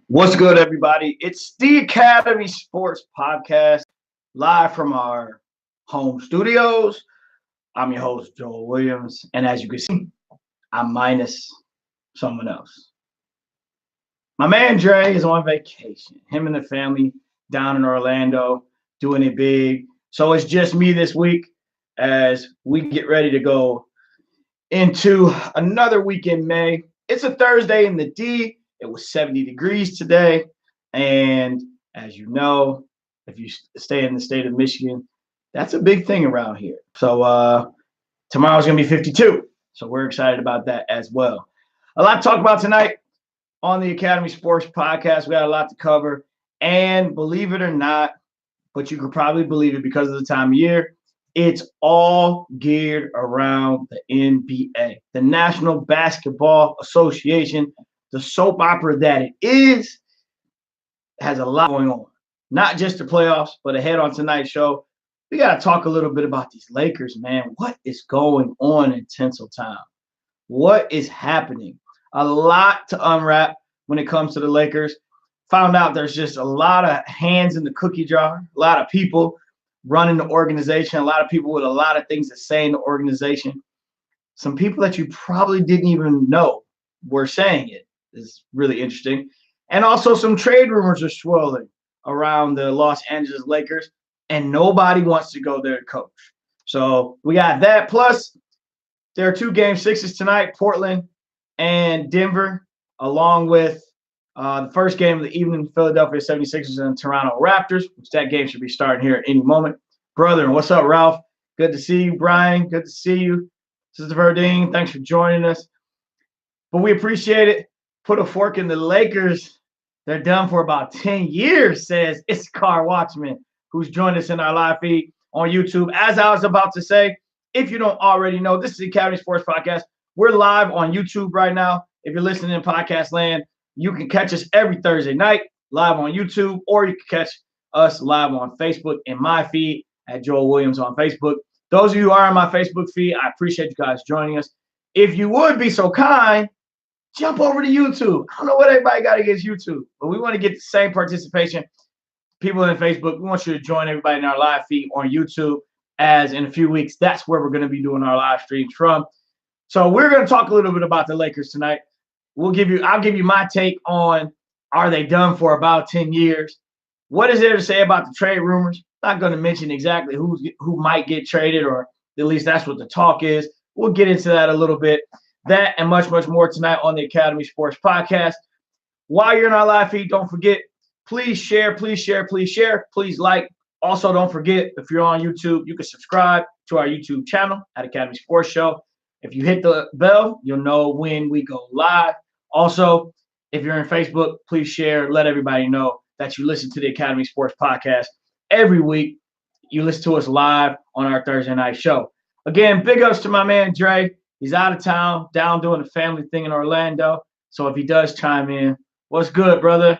What's good, everybody? It's the Academy Sports Podcast, live from our home studios. I'm your host, Joel Williams, and as you can see, I'm minus someone else. My man Dre is on vacation. Him and the family down in Orlando doing it big. So it's just me this week as we get ready to go into another week in May. It's a Thursday in the D. It was 70 degrees today. And as you know, if you stay in the state of Michigan, that's a big thing around here. So tomorrow's going to be 52. So we're excited about that as well. A lot to talk about tonight on the Academy Sports Podcast. We got a lot to cover. And believe it or not, but you could probably believe it because of the time of year, it's all geared around the NBA, the National Basketball Association, the soap opera that it is, has a lot going on. Not just the playoffs, but ahead on tonight's show, we got to talk a little bit about these Lakers, man. What is going on in Tinseltown? What is happening? A lot to unwrap when it comes to the Lakers. Found out there's just a lot of hands in the cookie jar, a lot of people running the organization, a lot of people with a lot of things to say in the organization. Some people that you probably didn't even know were saying it is really interesting. And also some trade rumors are swirling around the Los Angeles Lakers, and nobody wants to go there to coach. So we got that. Plus, there are two game sixes tonight, Portland and Denver, along with the first game of the evening, Philadelphia 76ers and Toronto Raptors, which that game should be starting here at any moment. Brother, what's up, Ralph? Good to see you, Brian. Good to see you. Sister Verdine, thanks for joining us. But we appreciate it. Put a fork in the Lakers. They're done for about 10 years, says Issachar Watchman, who's joined us in our live feed on YouTube. As I was about to say, if you don't already know, this is the Academy Sports Podcast. We're live on YouTube right now. If you're listening in podcast land, you can catch us every Thursday night live on YouTube, or you can catch us live on Facebook in my feed at Joel Williams on Facebook. Those of you who are on my Facebook feed, I appreciate you guys joining us. If you would be so kind, jump over to YouTube. I don't know what everybody got against YouTube, but we want to get the same participation. People in Facebook, we want you to join everybody in our live feed on YouTube, as in a few weeks, that's where we're going to be doing our live streams from. So we're going to talk a little bit about the Lakers tonight. I'll give you my take on, are they done for about 10 years? What is there to say about the trade rumors? Not going to mention exactly who might get traded, or at least that's what the talk is. We'll get into that a little bit. That and much, much more tonight on the Academy Sports Podcast. While you're in our live feed, don't forget, please share, please share, please share, please like. Also, don't forget, if you're on YouTube, you can subscribe to our YouTube channel at Academy Sports Show. If you hit the bell, you'll know when we go live. Also, if you're in Facebook, please share. Let everybody know that you listen to the Academy Sports Podcast every week. You listen to us live on our Thursday night show. Again, big ups to my man Dre. He's out of town, down doing a family thing in Orlando. So if he does chime in, what's good, brother?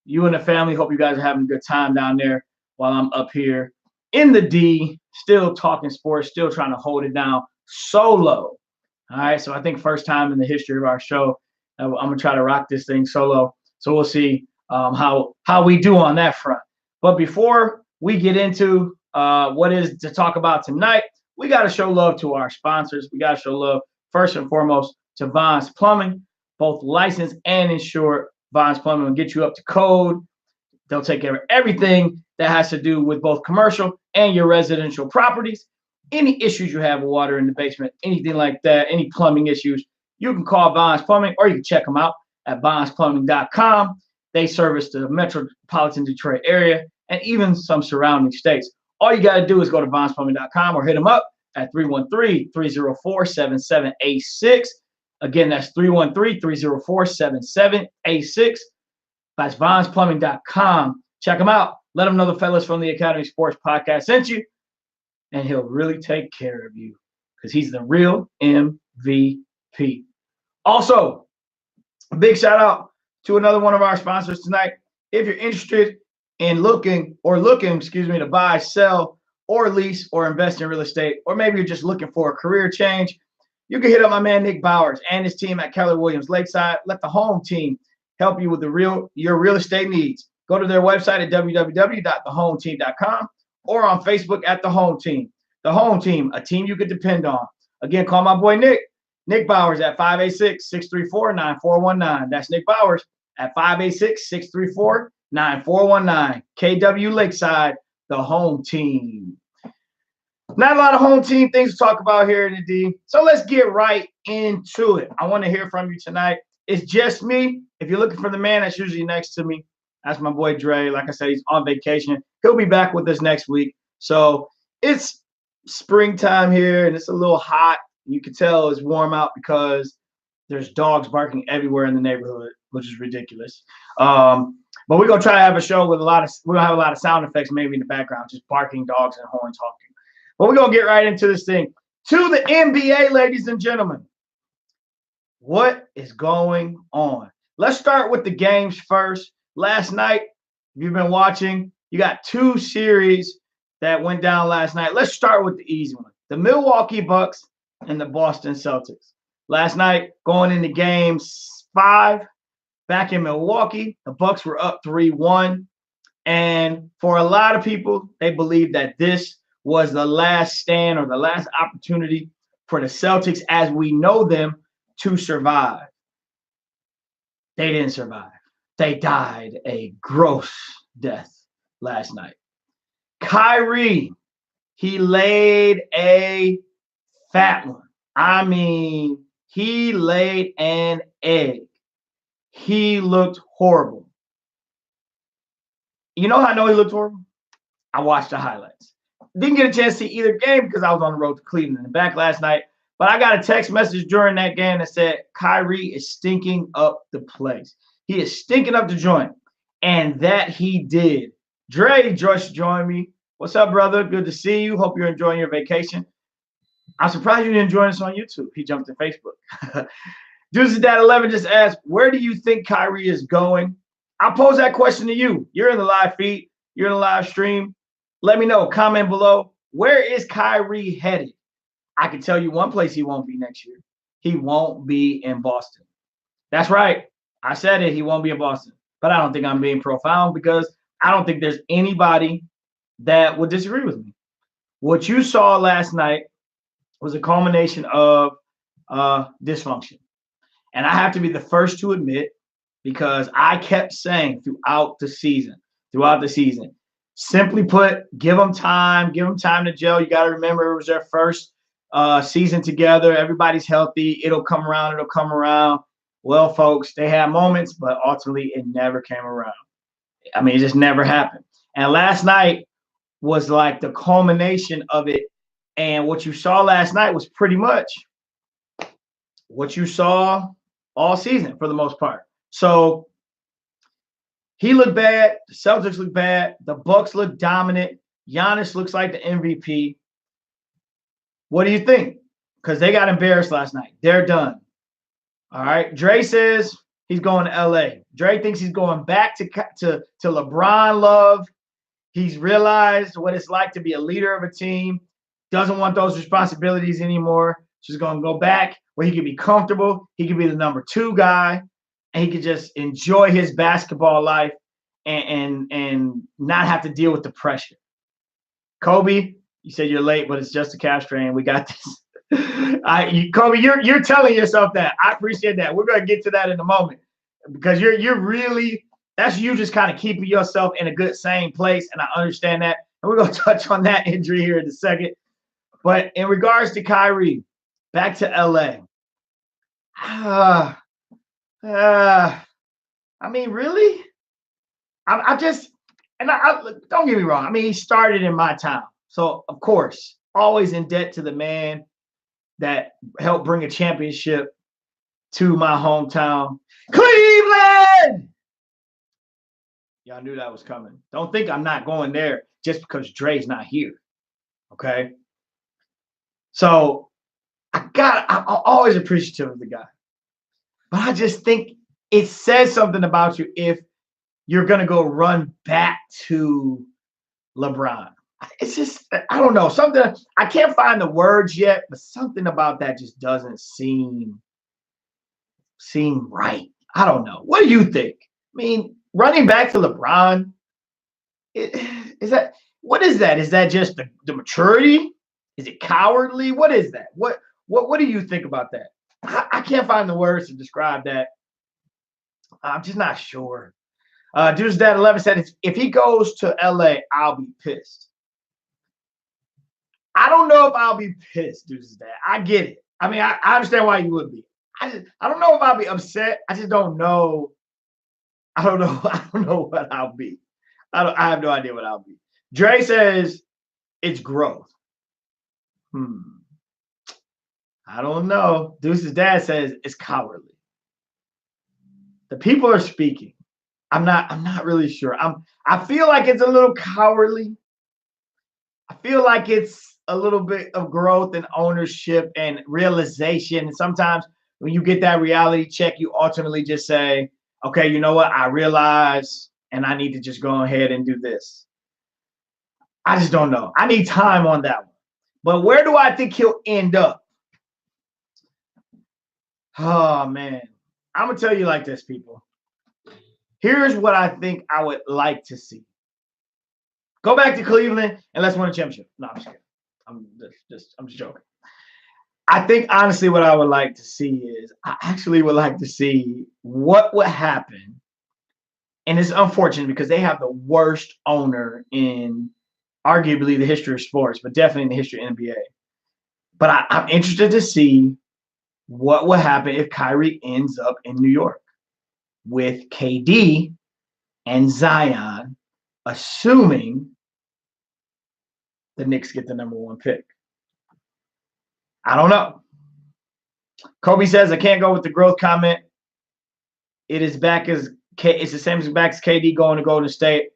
You and the family, hope you guys are having a good time down there while I'm up here in the D, still talking sports, still trying to hold it down solo. All right, so I think first time in the history of our show, I'm going to try to rock this thing solo. So we'll see how we do on that front. But before we get into what is to talk about tonight, we got to show love to our sponsors. We got to show love, first and foremost, to Vons Plumbing, both licensed and insured. Vons Plumbing will get you up to code. They'll take care of everything that has to do with both commercial and your residential properties. Any issues you have with water in the basement, anything like that, any plumbing issues, you can call Vons Plumbing, or you can check them out at vonsplumbing.com. They service the metropolitan Detroit area and even some surrounding states. All you got to do is go to vonsplumbing.com or hit them up at 313-304-7786. Again, that's 313-304-7786. That's vonsplumbing.com. Check them out. Let them know the fellas from the Academy Sports Podcast sent you, and he'll really take care of you because he's the real MVP. Also, a big shout out to another one of our sponsors tonight. If you're interested in looking to buy, sell, or lease or invest in real estate, or maybe you're just looking for a career change, you can hit up my man Nick Bowers and his team at Keller Williams Lakeside. Let the home team help you with your real estate needs. Go to their website at www.thehometeam.com or on Facebook at The Home Team. The Home Team, a team you can depend on. Again, call my boy Nick Bowers at 586-634-9419. That's Nick Bowers at 586-634-9419. KW Lakeside, The Home Team. Not a lot of home team things to talk about here in the D. So let's get right into it. I want to hear from you tonight. It's just me. If you're looking for the man that's usually next to me, that's my boy Dre. Like I said, he's on vacation. He'll be back with us next week. So it's springtime here and it's a little hot. You can tell it's warm out because there's dogs barking everywhere in the neighborhood, which is ridiculous. But we're gonna try to have a show with we're gonna have a lot of sound effects maybe in the background, just barking dogs and horns honking. But we're going to get right into this thing. To the NBA, ladies and gentlemen. What is going on? Let's start with the games first. Last night, if you've been watching, you got two series that went down last night. Let's start with the easy one. The Milwaukee Bucks and the Boston Celtics. Last night, going into game 5, back in Milwaukee, the Bucks were up 3-1. And for a lot of people, they believe that this was the last stand or the last opportunity for the Celtics as we know them to survive. They didn't survive. They died a gross death last night. Kyrie, he laid a fat one. I mean, he laid an egg. He looked horrible. You know how I know he looked horrible? I watched the highlights. Didn't get a chance to see either game because I was on the road to Cleveland and back last night. But I got a text message during that game that said Kyrie is stinking up the place. He is stinking up the joint. And that he did. Dre just joined me. What's up, brother? Good to see you. Hope you're enjoying your vacation. I'm surprised you didn't join us on YouTube. He jumped to Facebook. Deuces Dad 11 just asked, where do you think Kyrie is going? I'll pose that question to you. You're in the live feed. You're in the live stream. Let me know. Comment below. Where is Kyrie headed? I can tell you one place he won't be next year. He won't be in Boston. That's right. I said it. He won't be in Boston. But I don't think I'm being profound because I don't think there's anybody that would disagree with me. What you saw last night was a culmination of dysfunction. And I have to be the first to admit, because I kept saying throughout the season, simply put, give them time to gel. You got to remember it was their first season together. Everybody's healthy. It'll come around. Well, folks, they had moments, but ultimately it never came around. I mean, it just never happened. And last night was like the culmination of it. And what you saw last night was pretty much what you saw all season for the most part. So he looked bad. The Celtics look bad. The Bucks look dominant. Giannis looks like the MVP. What do you think? Because they got embarrassed last night. They're done. All right. Dre says he's going to LA. Dre thinks he's going back to LeBron love. He's realized what it's like to be a leader of a team. Doesn't want those responsibilities anymore. She's going to go back where he can be comfortable. He can be the number 2 guy. And he could just enjoy his basketball life and not have to deal with the pressure. Kobe, you said you're late, but it's just a calf strain. We got this. Kobe, you're telling yourself that. I appreciate that. We're going to get to that in a moment because you're really, that's you just kind of keeping yourself in a good, sane place, and I understand that. And we're going to touch on that injury here in a second. But in regards to Kyrie, back to LA. I mean, really? I don't get me wrong. I mean, he started in my town. So, of course, always in debt to the man that helped bring a championship to my hometown, Cleveland. Y'all knew that was coming. Don't think I'm not going there just because Dre's not here. Okay? So, I'm always appreciative of the guy. But I just think it says something about you if you're going to go run back to LeBron. It's just, I don't know, something, I can't find the words yet, but something about that just doesn't seem right. I don't know. What do you think? I mean, running back to LeBron, is that what is that? Is that just the maturity? Is it cowardly? What is that? What do you think about that? I can't find the words to describe that. I'm just not sure. Dude's dad 11 said if he goes to LA, I'll be pissed. I don't know if I'll be pissed, Dude's dad. I get it. I mean, I understand why you would be. I don't know if I'll be upset. I just don't know. I don't know. I don't know what I'll be. I have no idea what I'll be. Dre says it's growth. I don't know. Deuce's dad says it's cowardly. The people are speaking. I'm not really sure. I feel like it's a little cowardly. I feel like it's a little bit of growth and ownership and realization. And sometimes when you get that reality check, you ultimately just say, okay, you know what? I realize and I need to just go ahead and do this. I just don't know. I need time on that one. But where do I think he'll end up? Oh, man. I'm going to tell you like this, people. Here's what I think I would like to see. Go back to Cleveland and let's win a championship. No, I'm just kidding. I'm just joking. I think, honestly, what I would like to see is I actually would like to see what would happen. And it's unfortunate because they have the worst owner in arguably the history of sports, but definitely in the history of NBA. But I'm interested to see what will happen if Kyrie ends up in New York with KD and Zion, assuming the Knicks get the number 1 pick. I don't know. Kobe says, I can't go with the growth comment. It's the same as back as KD going to Golden State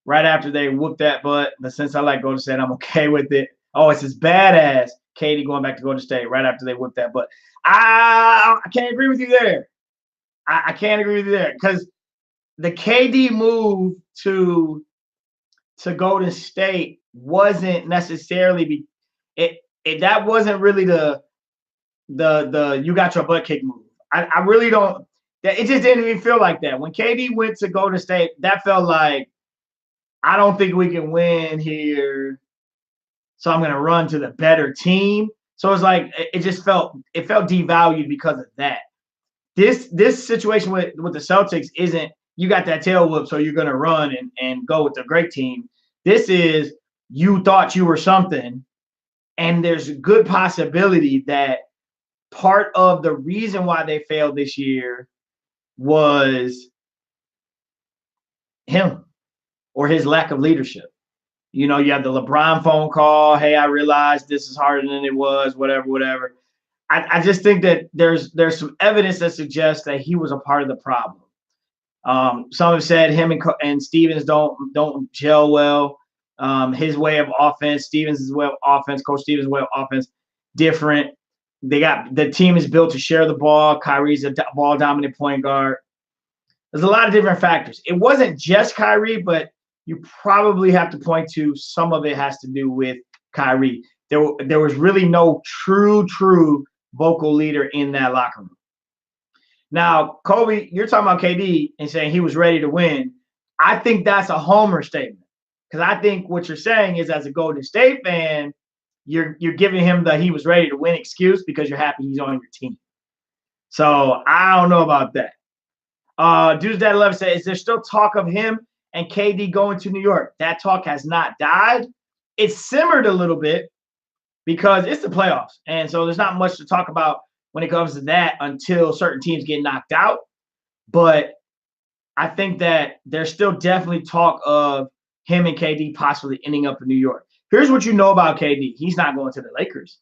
right after they whooped that butt. But since I like Golden State, I'm okay with it. Oh, it's as bad as KD going back to Golden State right after they whooped that butt. I can't agree with you there. I can't agree with you there because the KD move to Golden State wasn't necessarily that wasn't really the you got your butt kick move. I really don't. It just didn't even feel like that. When KD went to Golden State, that felt like I don't think we can win here, so I'm going to run to the better team. So it's like it felt devalued because of that. This situation with the Celtics isn't you got that tail whoop, so you're going to run and go with the great team. This is you thought you were something, and there's a good possibility that part of the reason why they failed this year was him or his lack of leadership. You know, you have the LeBron phone call. Hey, I realized this is harder than it was, whatever. I just think that there's some evidence that suggests that he was a part of the problem. Some have said him and Stevens don't gel well. His way of offense, Stevens' way of offense, Coach Stevens' way of offense, different. The team is built to share the ball. Kyrie's a ball dominant point guard. There's a lot of different factors. It wasn't just Kyrie, but you probably have to point to some of it has to do with Kyrie. There was really no true vocal leader in that locker room. Now, Kobe, you're talking about KD and saying he was ready to win. I think that's a homer statement because I think what you're saying is as a Golden State fan, you're giving him the he was ready to win excuse because you're happy he's on your team. So I don't know about that. Dude's Dad 11 said, is there still talk of him and KD going to New York? That talk has not died. It's simmered a little bit because it's the playoffs. And so there's not much to talk about when it comes to that until certain teams get knocked out. But I think that there's still definitely talk of him and KD possibly ending up in New York. Here's what you know about KD. He's not going to the Lakers.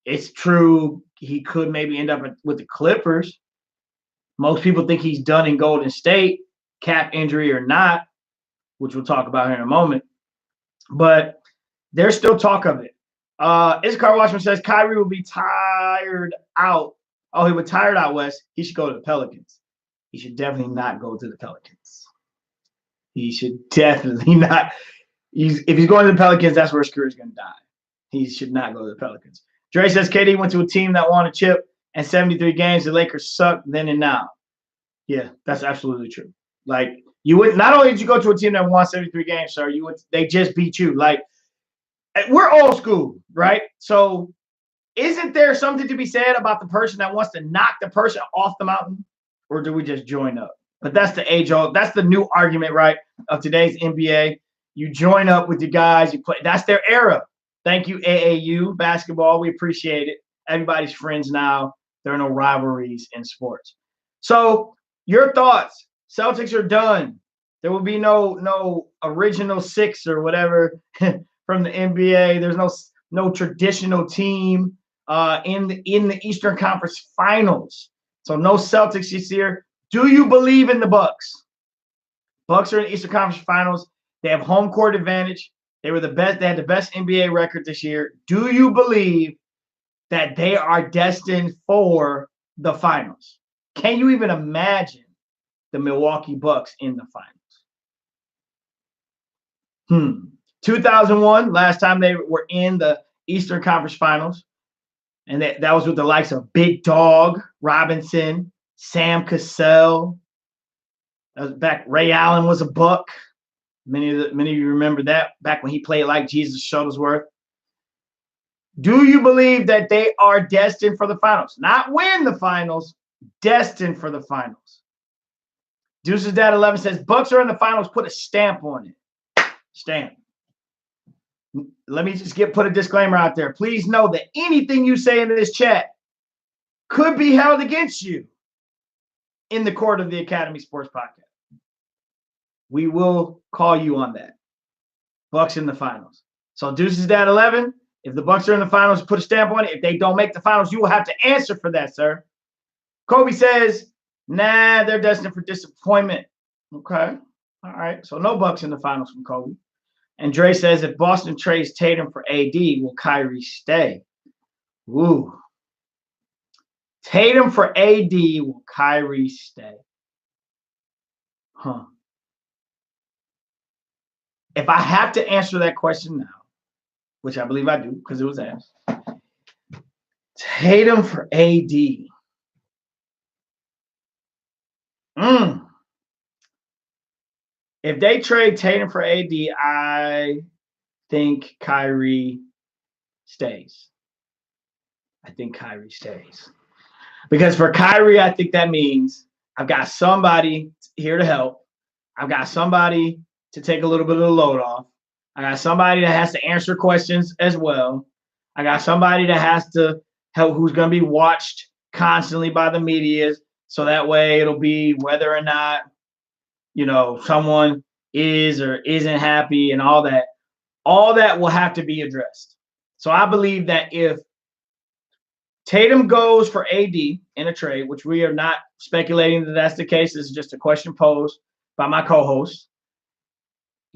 It's true he could maybe end up with the Clippers. Most people think he's done in Golden State, cap injury or not, which we'll talk about here in a moment. But there's still talk of it. Issachar Watchman says Kyrie will be tired out. Oh, he would tired out west. He should go to the Pelicans. He should definitely not go to the Pelicans. He should definitely not. If he's going to the Pelicans, that's where his career is going to die. He should not go to the Pelicans. Dre says KD went to a team that won a chip and 73 games, the Lakers suck then and now. Yeah, that's absolutely true. Like, you would not only did you go to a team that won 73 games, sir, they just beat you. Like, we're old school, right? So isn't there something to be said about the person that wants to knock the person off the mountain? Or do we just join up? But that's the age-old, that's the new argument, right, of today's NBA. You join up with the guys, you play. That's their era. Thank you, AAU basketball. We appreciate it. Everybody's friends now. There are no rivalries in sports. So your thoughts. Celtics are done. There will be no original six or whatever from the NBA. There's no traditional team in the Eastern Conference Finals. So no Celtics this year. Do you believe in the Bucks? Bucks are in the Eastern Conference Finals. They have home court advantage. They were the best. They had the best NBA record this year. Do you believe that they are destined for the finals? Can you even imagine the Milwaukee Bucks in the finals? 2001, last time they were in the Eastern Conference Finals. And that was with the likes of Big Dog Robinson, Sam Cassell. That was back. Ray Allen was a Buck. Many of you remember that, back when he played like Jesus Shuttlesworth. Do you believe that they are destined for the finals? Not win the finals, destined for the finals. Deuces Dad 11 says, Bucks are in the finals, put a stamp on it. Stamp. Let me just put a disclaimer out there. Please know that anything you say in this chat could be held against you in the court of the Academy Sports Podcast. We will call you on that. Bucks in the finals. So Deuces Dad 11, if the Bucks are in the finals, put a stamp on it. If they don't make the finals, you will have to answer for that, sir. Kobe says, nah, they're destined for disappointment. Okay. All right. So no Bucks in the finals from Kobe. And Dre says, if Boston trades Tatum for AD, will Kyrie stay? Ooh. Tatum for AD, will Kyrie stay? Huh. If I have to answer that question now, which I believe I do because it was asked, Tatum for AD. If they trade Tatum for AD, I think Kyrie stays. I think Kyrie stays. Because for Kyrie, I think that means I've got somebody here to help. I've got somebody to take a little bit of the load off. I got somebody that has to answer questions as well. I got somebody that has to help, who's going to be watched constantly by the media. So that way it'll be whether or not, someone is or isn't happy and all that. All that will have to be addressed. So I believe that if Tatum goes for AD in a trade, which we are not speculating that that's the case, this is just a question posed by my co-host,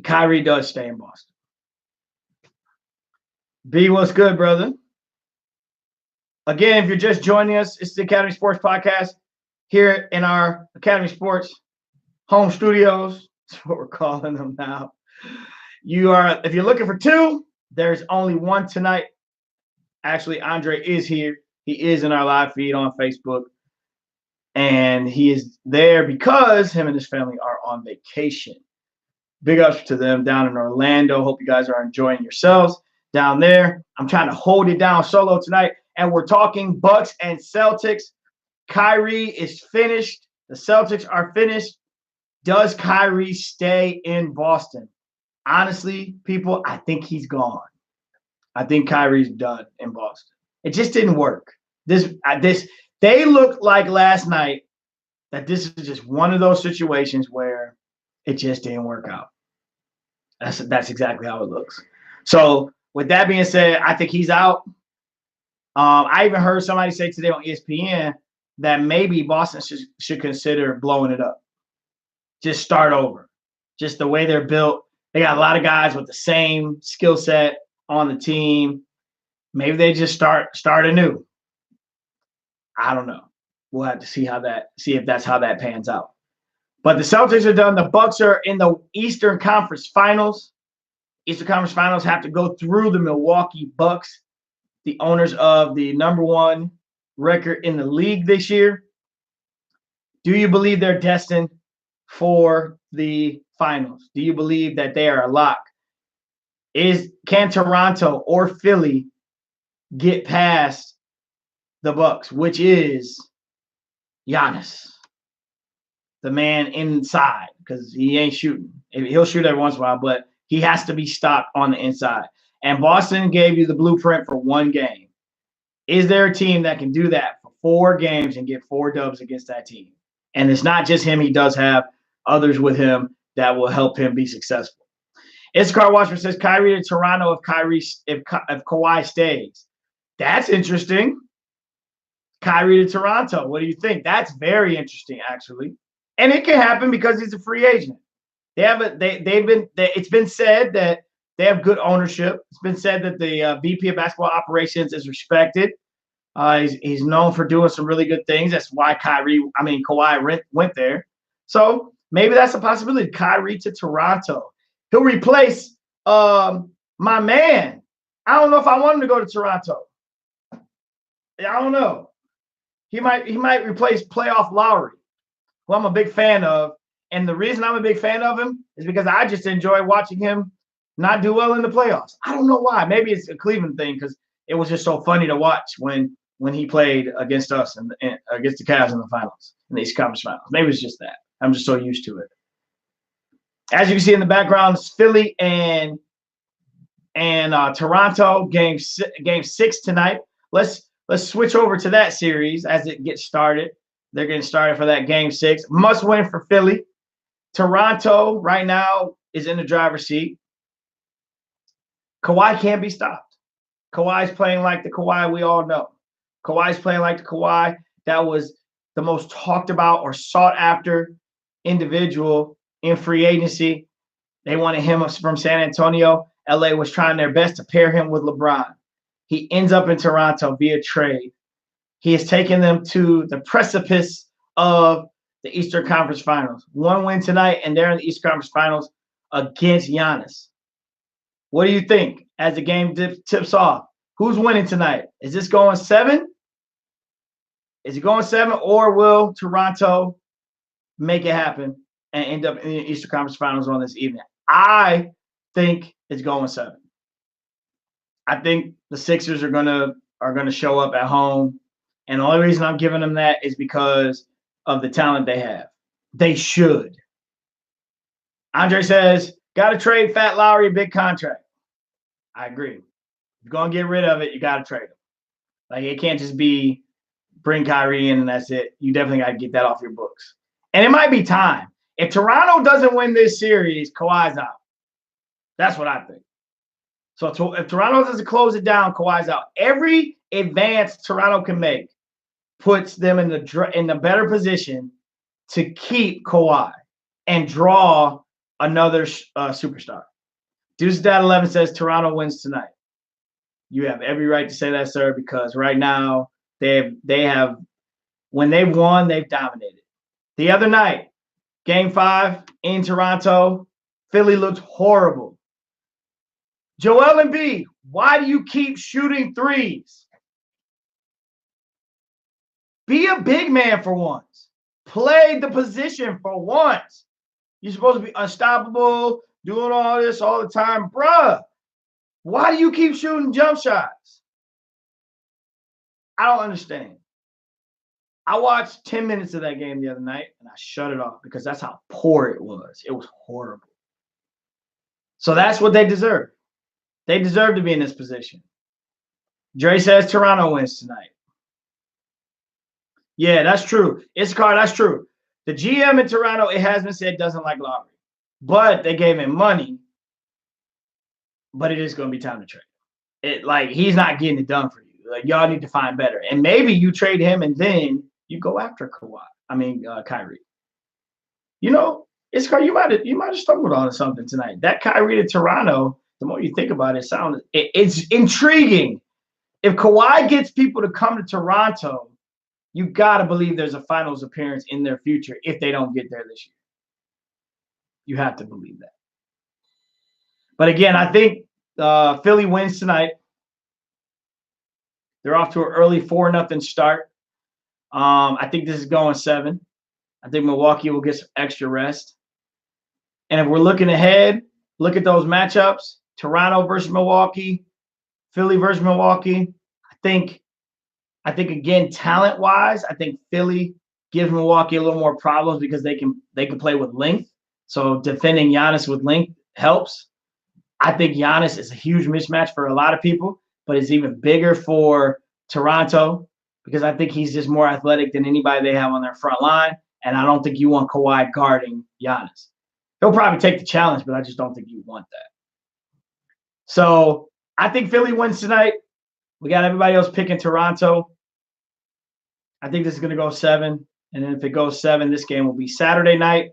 Kyrie does stay in Boston. B, what's good, brother? Again, if you're just joining us, it's the Academy Sports Podcast here in our Academy Sports home studios. That's what we're calling them now. If you're looking for two, there's only one tonight. Actually, Andre is here. He is in our live feed on Facebook. And he is there because him and his family are on vacation. Big ups to them down in Orlando. Hope you guys are enjoying yourselves down there. I'm trying to hold it down solo tonight. And we're talking Bucks and Celtics. Kyrie is finished. The Celtics are finished. Does Kyrie stay in Boston? Honestly, people, I think he's gone. I think Kyrie's done in Boston. It just didn't work. They looked like last night that this is just one of those situations where it just didn't work out. That's exactly how it looks. So with that being said, I think he's out. I even heard somebody say today on ESPN that maybe Boston should consider blowing it up. Just start over. Just the way they're built. They got a lot of guys with the same skill set on the team. Maybe they just start anew. I don't know. We'll have to see if that's how that pans out. But the Celtics are done. The Bucks are in the Eastern Conference Finals. Eastern Conference Finals have to go through the Milwaukee Bucks, the owners of the number one record in the league this year. Do you believe they're destined for the finals? Do you believe that they are a lock? Can Toronto or Philly get past the Bucks, which is Giannis, the man inside, because he ain't shooting. He'll shoot every once in a while, but he has to be stopped on the inside. And Boston gave you the blueprint for one game. Is there a team that can do that for 4 games and get 4 dubs against that team? And it's not just him. He does have others with him that will help him be successful. Iskar Watchman says Kyrie to Toronto if Kawhi stays. That's interesting. Kyrie to Toronto. What do you think? That's very interesting, actually. And it can happen because he's a free agent. It's been said that they have good ownership. It's been said that the VP of basketball operations is respected. He's known for doing some really good things. That's why Kawhi went there. So maybe that's a possibility. Kyrie to Toronto. He'll replace my man. I don't know if I want him to go to Toronto. I don't know. He might replace playoff Lowry, who I'm a big fan of. And the reason I'm a big fan of him is because I just enjoy watching him not do well in the playoffs. I don't know why. Maybe it's a Cleveland thing because it was just so funny to watch when he played against us and against the Cavs in the finals, in the East Conference Finals. Maybe it's just that. I'm just so used to it. As you can see in the background, it's Philly and Toronto game 6 tonight. Let's switch over to that series as it gets started. They're getting started for that game 6. Must win for Philly. Toronto right now is in the driver's seat. Kawhi can't be stopped. Kawhi's playing like the Kawhi we all know. Kawhi's playing like the Kawhi that was the most talked about or sought after individual in free agency. They wanted him from San Antonio. LA was trying their best to pair him with LeBron. He ends up in Toronto via trade. He has taken them to the precipice of the Eastern Conference Finals. 1 win tonight, and they're in the Eastern Conference Finals against Giannis. What do you think as the game tips off? Who's winning tonight? Is this going 7? Is it going 7, or will Toronto make it happen and end up in the Eastern Conference Finals on this evening? I think it's going 7. I think the Sixers are gonna show up at home, and the only reason I'm giving them that is because of the talent they have. They should. Andre says, got to trade Fat Lowry, big contract. I agree. If you're gonna get rid of it, you got to trade him. Like, it can't just be bring Kyrie in and that's it. You definitely got to get that off your books. And it might be time. If Toronto doesn't win this series, Kawhi's out. That's what I think. So if Toronto doesn't close it down, Kawhi's out. Every advance Toronto can make puts them in the better position to keep Kawhi and draw another superstar. Deuce Dad 11 says Toronto wins tonight. You have every right to say that, sir, because right now they have when they've won, they've dominated. The other night, Game 5 in Toronto, Philly looked horrible. Joel Embiid, why do you keep shooting threes? Be a big man for once. Play the position for once. You're supposed to be unstoppable, doing all this all the time. Bruh, why do you keep shooting jump shots? I don't understand. I watched 10 minutes of that game the other night, and I shut it off because that's how poor it was. It was horrible. So that's what they deserve. They deserve to be in this position. Dre says Toronto wins tonight. Yeah, that's true. Issachar, that's true. The GM in Toronto, it has been said, doesn't like Lowry. But they gave him money. But it is going to be time to trade him. He's not getting it done for you. Like, y'all need to find better. And maybe you trade him and then you go after Kyrie. You know, Issachar, you might have stumbled on something tonight. That Kyrie to Toronto, the more you think about it, it's intriguing. If Kawhi gets people to come to Toronto, you got to believe there's a finals appearance in their future if they don't get there this year. You have to believe that. But again, I think Philly wins tonight. They're off to an early 4-0 start. I think this is going 7. I think Milwaukee will get some extra rest. And if we're looking ahead, look at those matchups: Toronto versus Milwaukee, Philly versus Milwaukee. I think again, talent-wise, I think Philly gives Milwaukee a little more problems because they can play with length. So defending Giannis with length helps. I think Giannis is a huge mismatch for a lot of people, but it's even bigger for Toronto because I think he's just more athletic than anybody they have on their front line. And I don't think you want Kawhi guarding Giannis. He'll probably take the challenge, but I just don't think you want that. So I think Philly wins tonight. We got everybody else picking Toronto. I think this is going to go 7. And then if it goes 7, this game will be Saturday night,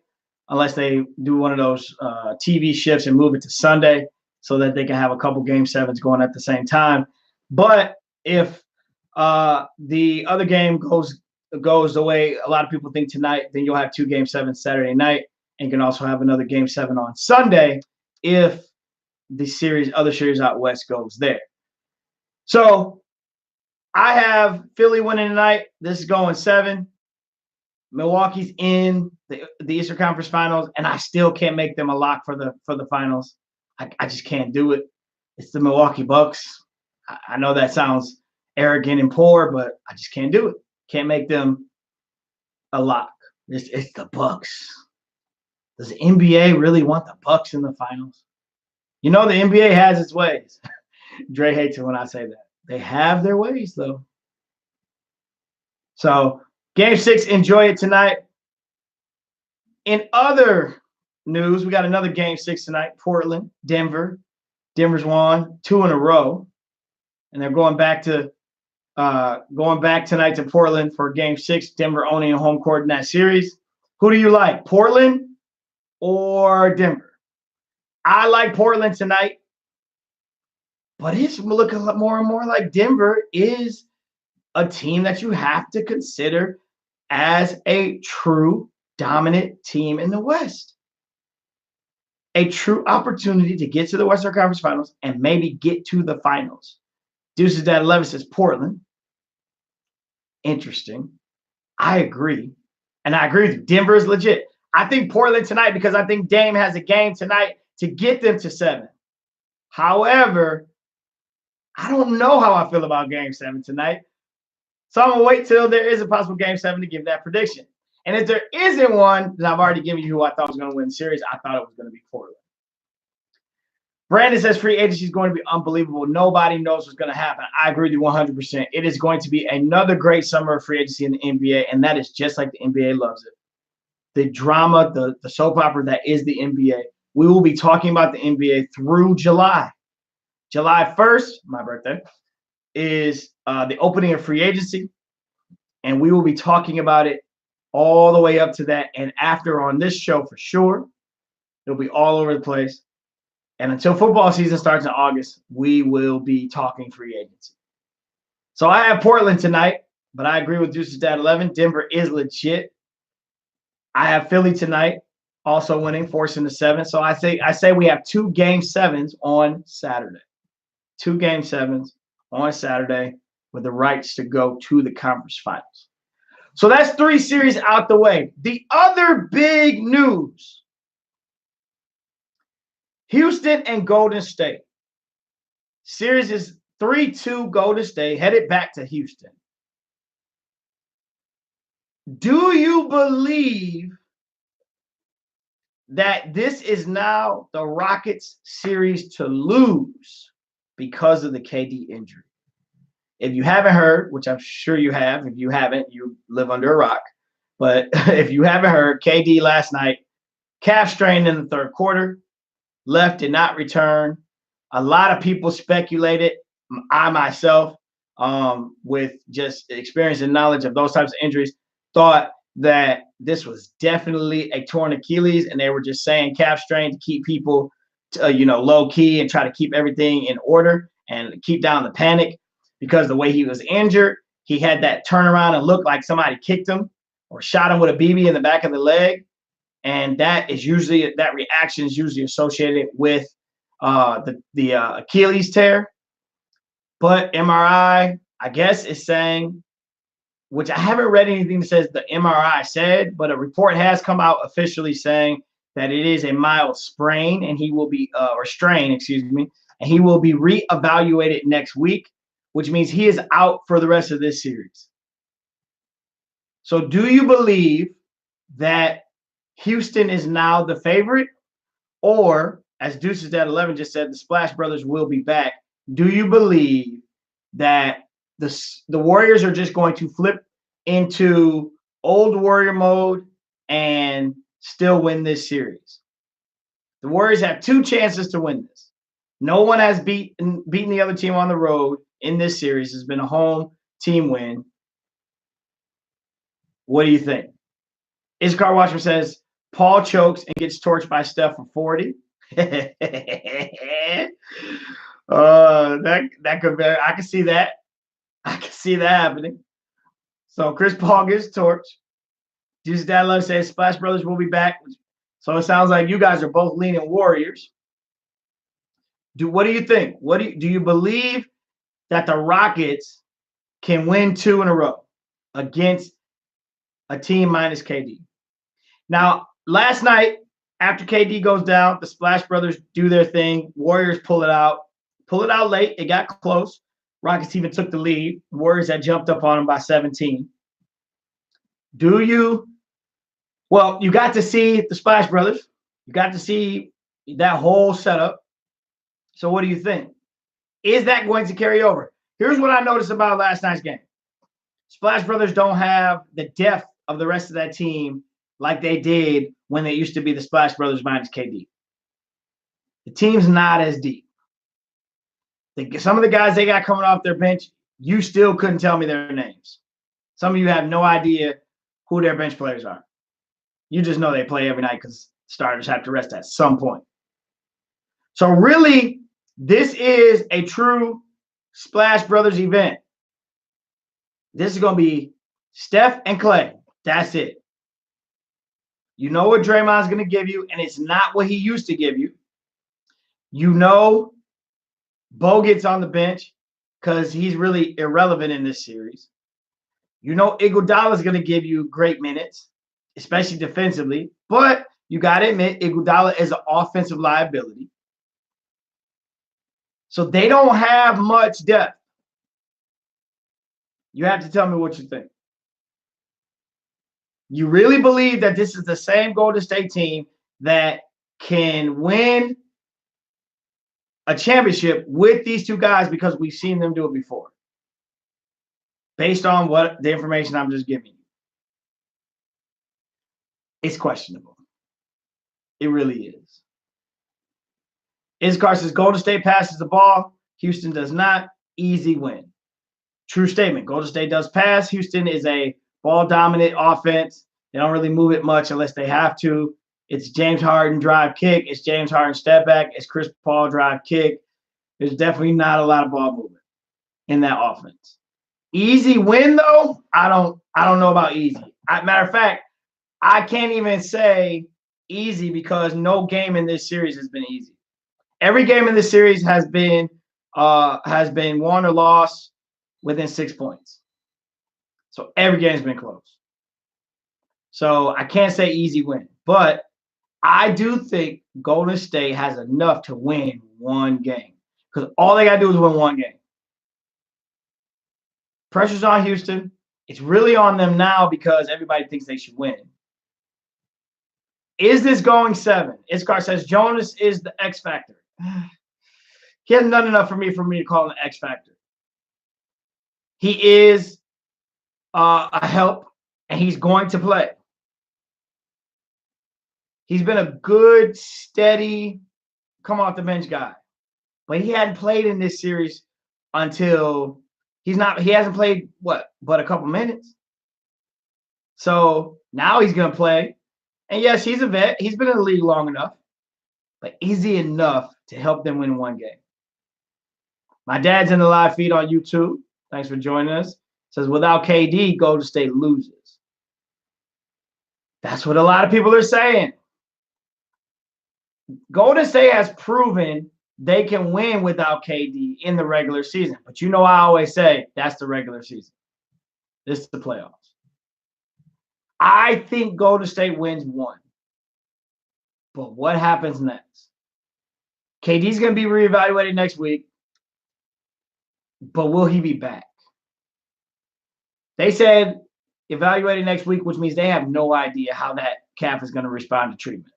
unless they do one of those TV shifts and move it to Sunday so that they can have a couple game 7s going at the same time. But if the other game goes the way a lot of people think tonight, then you'll have 2 game 7s Saturday night and can also have another game 7 on Sunday if the other series out west goes there. So I have Philly winning tonight. This is going 7. Milwaukee's in the Eastern Conference Finals, and I still can't make them a lock for the finals. I just can't do it. It's the Milwaukee Bucks. I know that sounds arrogant and poor, but I just can't do it. Can't make them a lock. It's the Bucks. Does the NBA really want the Bucks in the finals? You know the NBA has its ways. Dre hates it when I say that. They have their ways, though. So, game 6, enjoy it tonight. In other news, we got another game 6 tonight. Portland, Denver. Denver's won 2 in a row, and they're going back tonight to Portland for game 6. Denver owning a home court in that series. Who do you like, Portland or Denver? I like Portland tonight, but it's looking more and more like Denver is a team that you have to consider as a true dominant team in the West. A true opportunity to get to the Western Conference Finals and maybe get to the finals. Deuces Dad 11 says Portland. Interesting. I agree. And I agree with you. Denver is legit. I think Portland tonight because I think Dame has a game tonight to get them to 7. However, I don't know how I feel about game 7 tonight. So I'm going to wait till there is a possible game 7 to give that prediction. And if there isn't one, then I've already given you who I thought was going to win the series. I thought it was going to be Portland. Brandon says free agency is going to be unbelievable. Nobody knows what's going to happen. I agree with you 100%. It is going to be another great summer of free agency in the NBA, and that is just like the NBA loves it. The drama, the soap opera that is the NBA. We will be talking about the NBA through July. July 1st, my birthday, is the opening of free agency, and we will be talking about it all the way up to that. And after on this show for sure, it'll be all over the place. And until football season starts in August, we will be talking free agency. So I have Portland tonight, but I agree with Deuces Dad 11. Denver is legit. I have Philly tonight, also winning, forcing the 7. So I say we have 2 game 7s on Saturday. 2 game 7s on Saturday with the rights to go to the conference finals. So that's 3 series out the way. The other big news, Houston and Golden State. Series is 3-2 Golden State, headed back to Houston. Do you believe that this is now the Rockets series to lose because of the KD injury? If you haven't heard, which I'm sure you have, if you haven't, you live under a rock. But if you haven't heard, KD last night, calf strained in the 3rd quarter, left, did not return. A lot of people speculated, I myself, with just experience and knowledge of those types of injuries, thought that this was definitely a torn Achilles, and they were just saying calf strain to keep people, low key and try to keep everything in order and keep down the panic. Because the way he was injured, he had that turnaround and looked like somebody kicked him or shot him with a BB in the back of the leg, and that reaction is usually associated with the Achilles tear. But MRI, I guess, is saying which I haven't read anything that says the MRI said, but a report has come out officially saying that it is a mild sprain and he will be, or strain, excuse me, and he will be reevaluated next week, which means he is out for the rest of this series. So do you believe that Houston is now the favorite? Or, as Deuces at 11 just said, the Splash Brothers will be back. Do you believe that the Warriors are just going to flip into old Warrior mode and still win this series? The Warriors have 2 chances to win this. No one has beaten the other team on the road in this series. It's been a home team win. What do you think? Iskar Watchman says Paul chokes and gets torched by Steph for 40. That could be. I can see that. I can see that happening. So Chris Paul gets torched. Jesus Dad Love says Splash Brothers will be back. So it sounds like you guys are both leaning Warriors. What do you think? Do you believe that the Rockets can win 2 in a row against a team minus KD? Now, last night, after KD goes down, the Splash Brothers do their thing. Warriors pull it out late. It got close. Rockets even took the lead. Warriors had jumped up on them by 17. Well, you got to see the Splash Brothers. You got to see that whole setup. So what do you think? Is that going to carry over? Here's what I noticed about last night's game. Splash Brothers don't have the depth of the rest of that team like they did when they used to be the Splash Brothers minus KD. The team's not as deep. Some of the guys they got coming off their bench, you still couldn't tell me their names. Some of you have no idea who their bench players are. You just know they play every night because starters have to rest at some point. So really, this is a true Splash Brothers event. This is going to be Steph and Clay. That's it. You know what Draymond's going to give you, and it's not what he used to give you. You know Bogut's on the bench because he's really irrelevant in this series. You know Iguodala's going to give you great minutes, especially defensively. But you got to admit, Iguodala is an offensive liability. So they don't have much depth. You have to tell me what you think. You really believe that this is the same Golden State team that can win a championship with these 2 guys because we've seen them do it before, based on what the information I'm just giving you? It's questionable. It really is. Iskar says Golden State passes the ball. Houston does not. Easy win. True statement. Golden State does pass. Houston is a ball-dominant offense. They don't really move it much unless they have to. It's James Harden drive kick. It's James Harden step back. It's Chris Paul drive kick. There's definitely not a lot of ball movement in that offense. Easy win, though? I don't know about easy. Matter of fact, I can't even say easy because no game in this series has been easy. Every game in this series has been won or lost within 6 points. So every game's been close. So I can't say easy win, but I do think Golden State has enough to win 1 game because all they got to do is win 1 game. Pressure's on Houston. It's really on them now because everybody thinks they should win. Is this going 7? Iskar says Jonas is the X factor. He hasn't done enough for me to call him the X factor. He is a help, and he's going to play. He's been a good, steady, come off the bench guy. But he hadn't played in this series until he hasn't played but a couple minutes. So now he's going to play. And yes, he's a vet. He's been in the league long enough. But is he enough to help them win 1 game? My dad's in the live feed on YouTube. Thanks for joining us. Says, without KD, Golden State loses. That's what a lot of people are saying. Golden State has proven they can win without KD in the regular season. But you know I always say that's the regular season. This is the playoffs. I think Golden State wins one. But what happens next? KD's going to be reevaluated next week. But will he be back? They said evaluated next week, which means they have no idea how that calf is going to respond to treatment.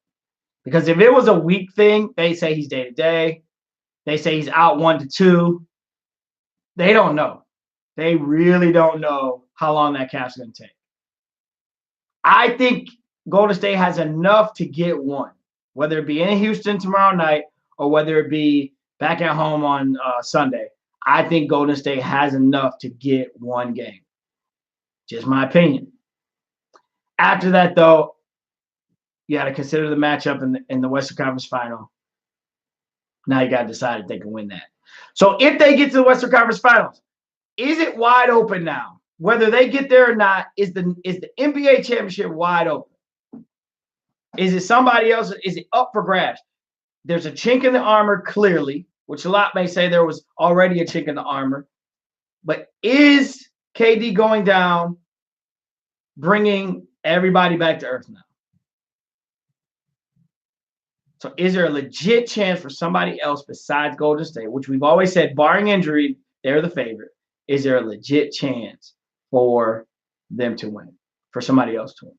Because if it was a week thing, they say he's day to day. They say he's out 1 to 2. They don't know. They really don't know how long that calf's going to take. I think Golden State has enough to get one, whether it be in Houston tomorrow night or whether it be back at home on Sunday. I think Golden State has enough to get one game. Just my opinion. After that, though, you got to consider the matchup in the Western Conference Final. Now you got to decide if they can win that. So if they get to the Western Conference Finals, is it wide open now? Whether they get there or not, is the NBA championship wide open? Is it somebody else? Is it up for grabs? There's a chink in the armor, clearly, which a lot may say there was already a chink in the armor. But is KD going down, bringing everybody back to earth now? So is there a legit chance for somebody else besides Golden State, which we've always said, barring injury, they're the favorite. Is there a legit chance for them to win, for somebody else to win?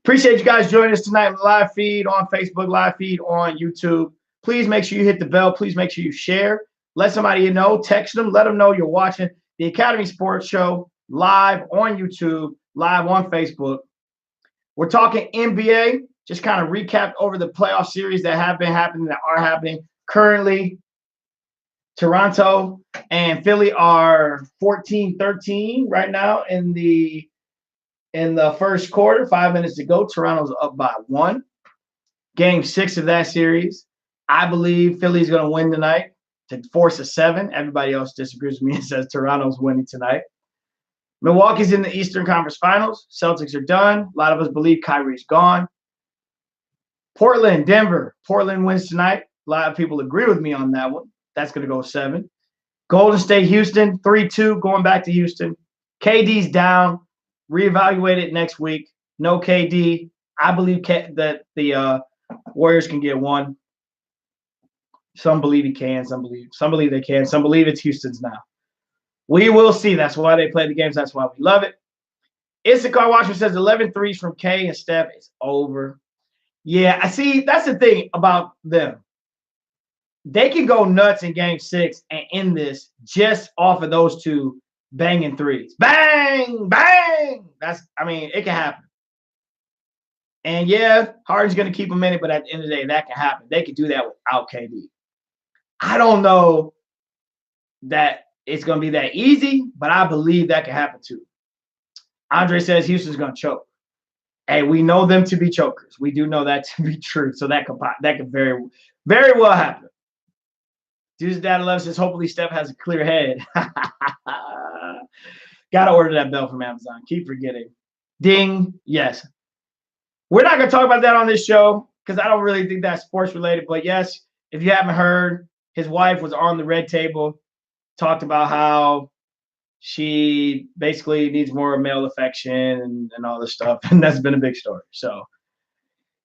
Appreciate you guys joining us tonight on the live feed, on Facebook, live feed on YouTube. Please make sure you hit the bell. Please make sure you share. Let somebody know. Text them. Let them know you're watching the Academy Sports Show live on YouTube, live on Facebook. We're talking NBA. Just kind of recapped over the playoff series that have been happening, that are happening currently. Toronto and Philly are 14-13 right now in the first quarter. 5 minutes to go. Toronto's up by 1. Game 6 of that series. I believe Philly's going to win tonight to force a 7. Everybody else disagrees with me and says Toronto's winning tonight. Milwaukee's in the Eastern Conference Finals. Celtics are done. A lot of us believe Kyrie's gone. Portland, Denver. Portland wins tonight. A lot of people agree with me on that one. That's going to go 7. Golden State, Houston, 3-2, going back to Houston. KD's down. Reevaluated next week. No KD. I believe that the Warriors can get 1. Some believe he can. Some believe they can. Some believe it's Houston's now. We will see. That's why they play the games. That's why we love it. Issachar Watcher says 11 threes from K and Steph is over. Yeah, I see. That's the thing about them. They can go nuts in game 6 and end this just off of those two banging threes. Bang, bang. It can happen. And yeah, Harden's going to keep them in it, but at the end of the day, that can happen. They could do that without KD. I don't know that it's going to be that easy, but I believe that can happen too. Andre says Houston's going to choke. Hey, we know them to be chokers. We do know that to be true. So that could very, very well happen. Dude's dad 11 says, hopefully Steph has a clear head. Got to order that bell from Amazon. Keep forgetting. Ding. Yes. We're not going to talk about that on this show because I don't really think that's sports related. But yes, if you haven't heard, his wife was on the Red Table, talked about how she basically needs more male affection and all this stuff. And that's been a big story. So,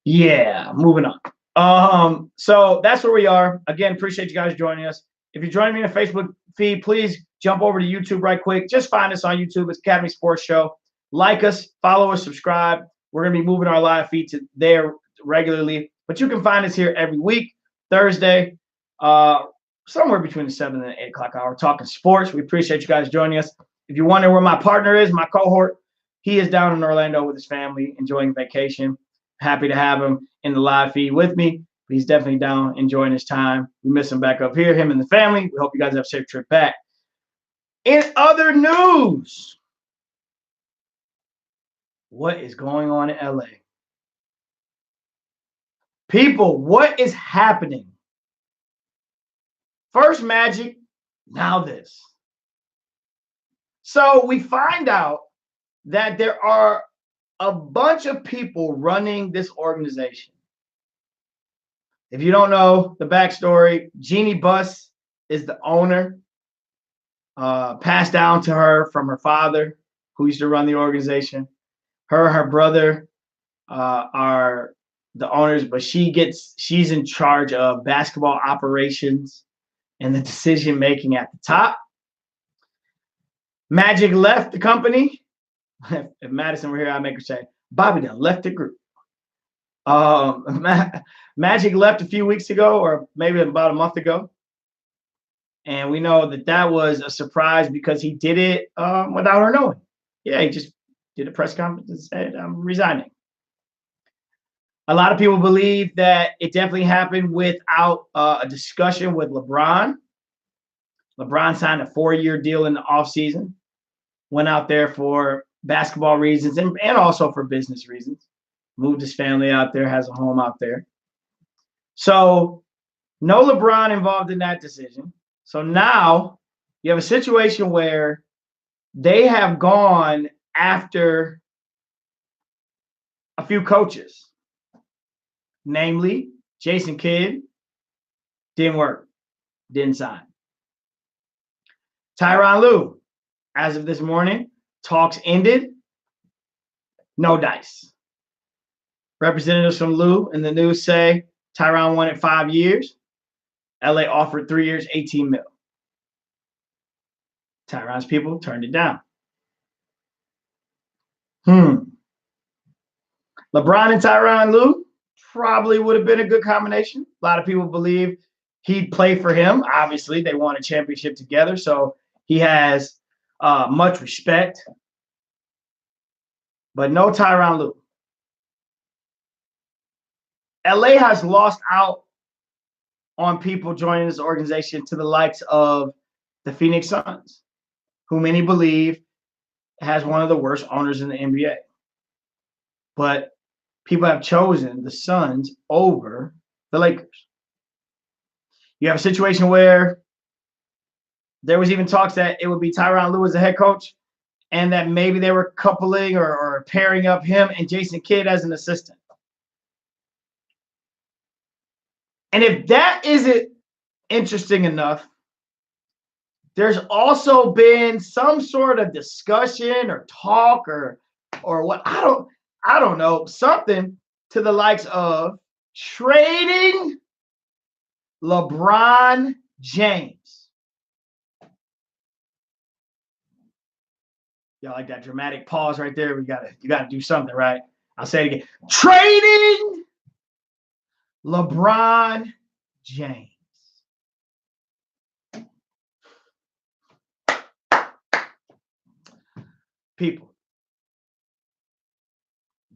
yeah, moving on. So that's where we are. Again, appreciate you guys joining us. If you're joining me on the Facebook feed, please jump over to YouTube right quick. Just find us on YouTube. It's Academy Sports Show. Like us, follow us, subscribe. We're going to be moving our live feed to there regularly. But you can find us here every week, Thursday, somewhere between the 7 and 8 o'clock hour, talking sports. We appreciate you guys joining us. If you're wondering where my partner is, my cohort, he is down in Orlando with his family, enjoying vacation. Happy to have him in the live feed with me. He's definitely down, enjoying his time. We miss him back up here, him and the family. We hope you guys have a safe trip back. In other news, what is going on in LA? People, what is happening? First Magic, now this. So we find out that there are a bunch of people running this organization. If you don't know the backstory, Jeanie Buss is the owner. passed down to her from her father, who used to run the organization. Her and her brother are the owners, but she's in charge of basketball operations and the decision making at the top. Magic left the company. If Madison were here, I'd make her say, Bobby done left the group. Magic left a few weeks ago, or maybe about a month ago. And we know that was a surprise because he did it without her knowing. Yeah, he just did a press conference and said, I'm resigning. A lot of people believe that it definitely happened without a discussion with LeBron. LeBron signed a 4-year deal in the offseason, went out there for basketball reasons and also for business reasons. Moved his family out there, has a home out there. So no LeBron involved in that decision. So now you have a situation where they have gone after a few coaches, namely Jason Kidd, didn't work, didn't sign. Tyronn Lue, as of this morning, talks ended, no dice. Representatives from Lue in the news say Tyronn wanted 5 years. LA offered 3 years, 18 mil. Tyronn's people turned it down. LeBron and Tyronn Lue probably would have been a good combination. A lot of people believe he'd play for him. Obviously, they won a championship together, so he has much respect. But no Tyronn Lue. LA has lost out on people joining this organization to the likes of the Phoenix Suns, who many believe has one of the worst owners in the NBA. But people have chosen the Suns over the Lakers. You have a situation where there was even talks that it would be Tyronn Lue as the head coach and that maybe they were coupling or pairing up him and Jason Kidd as an assistant. And if that isn't interesting enough, there's also been some sort of discussion or talk or what I don't know, something to the likes of trading LeBron James. Y'all like that dramatic pause right there? You gotta do something, right? I'll say it again. Trading LeBron James. People,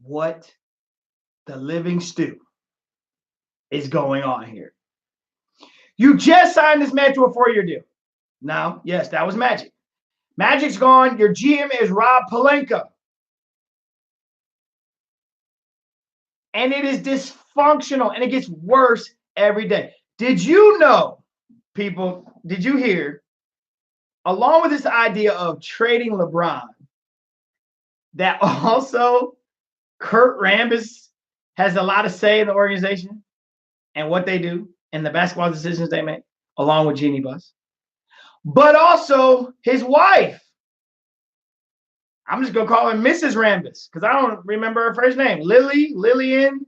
what the living stew is going on here? You just signed this man to a 4-year deal. Now, yes, that was Magic. Magic's gone. Your GM is Rob Pelinka. And it is dysfunctional, and it gets worse every day. Did you know, people, did you hear, along with this idea of trading LeBron, that also Kurt Rambis has a lot of say in the organization and what they do and the basketball decisions they make, along with Jeanie Buss. But also his wife. I'm just going to call her Mrs. Rambis because I don't remember her first name. Lillian,